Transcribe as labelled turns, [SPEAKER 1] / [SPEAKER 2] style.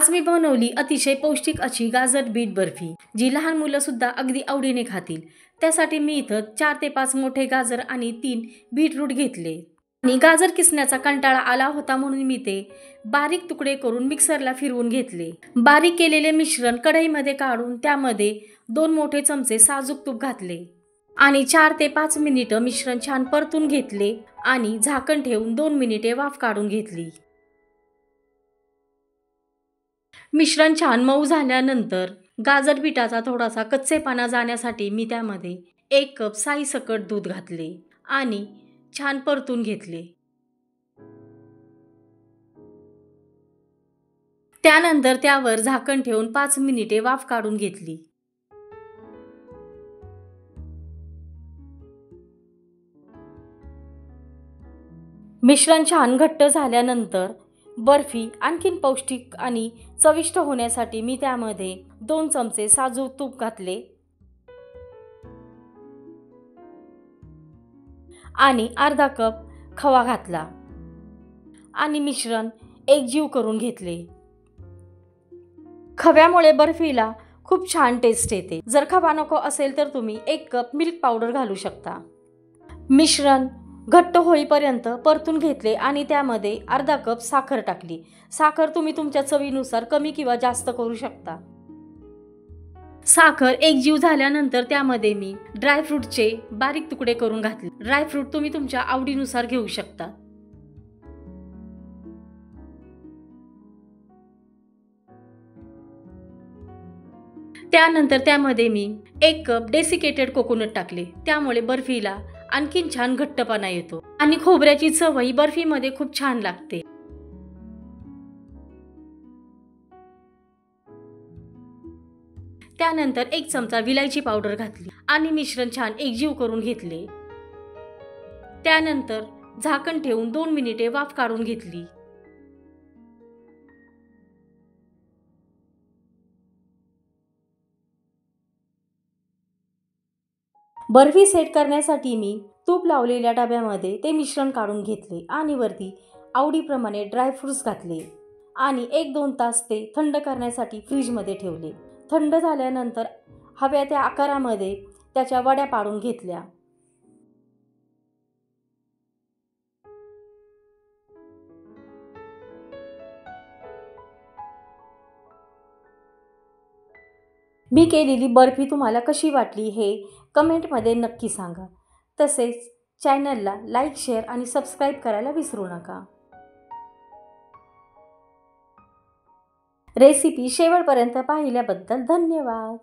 [SPEAKER 1] मी बनवली अतिशय पौष्टिक अशी गाजर बीट बर्फी, जी लहान मुलं सुद्धा अगदी आवडीने खातील। त्यासाठी मी इथं 4 ते 5 मोठे गाजर आणि 3 बीटरूट घेतले आणि गाजर किसण्याचा कंटाळा आला होता म्हणून मी ते बारीक तुकडे करून मिक्सरला फिरवून घेतले। बारीक केलेले मिश्रण कढईमध्ये काढून त्यामध्ये 2 मोठे चमचे साजूक तूप घातले आणि 4 ते 5 मिनिटे मिश्रण छान परतून घेतले आणि झाकण ठेवून 2 मिनिटे वाफ काढून घेतली। मिश्रण छान मऊ झाल्यानंतर गाजर बीटाचा थोडासा कच्चेपणा जाण्यासाठी मी त्यामध्ये 1 कप साईसकट दूध घातले आणि छान परतून घेतले। त्यानंतर त्यावर झाकण ठेवून 5 मिनिटे वाफ काढून घेतली। मिश्रण छान घट्ट झाल्यानंतर बर्फी आणखीन पौष्टिक आणि चविष्ट होण्यासाठी मी त्यामध्ये 2 चमचे साजूक तूप घातले आणि अर्धा कप खवा घातला आणि मिश्रण एकजीव करून घेतले। खव्यामुळे बर्फीला खूप छान टेस्ट येते। जर खवा नको असेल तर तुम्ही 1 कप मिल्क पावडर घालू शकता। मिश्रण घट्ट होईपर्यंत परतून घेतले आणि त्यामध्ये अर्धा कप साखर टाकली। साखर तुम्ही तुमच्या चवीनुसार कमी किंवा जास्त करू शकता। साखर एकजीव झाल्यानंतर त्यामध्ये मी ड्रायफ्रूटचे बारीक तुकडे करून घातले। ड्रायफ्रूट तुम्ही तुमच्या आवडीनुसार घेऊ शकता। त्यानंतर त्यामध्ये मी 1 कप डेसिकेटेड कोकोनट टाकले। त्यामुळे बर्फीला आणखीन छान घट्टपणा येतो आणि खोबऱ्याची चवही बर्फीमध्ये खूप छान लागते। त्यानंतर 1 चमचा विलायची पावडर घातली आणि मिश्रण छान एकजीव करून घेतले। त्यानंतर झाकण ठेवून 2 मिनिटे वाफ काढून घेतली। बर्फी सेट करण्यासाठी मी तूप लावलेल्या डब्यामध्ये ते मिश्रण काढून घेतले आणि वरती आवडीप्रमाणे ड्रायफ्रूट्स घातले आणि 1-2 तास ते थंड करण्यासाठी फ्रीजमध्ये ठेवले। थंड झाल्यानंतर हव्या त्या आकारामध्ये त्याच्या वड्या पाडून घेतल्या। मी केलेली बर्फी तुम्हाला कशी वाटली हे कमेंटमध्ये नक्की सांगा। तसेच चॅनलला लाईक, शेअर आणि सबस्क्राईब करायला विसरू नका। रेसिपी शेवटपर्यंत पाहिल्याबद्दल धन्यवाद।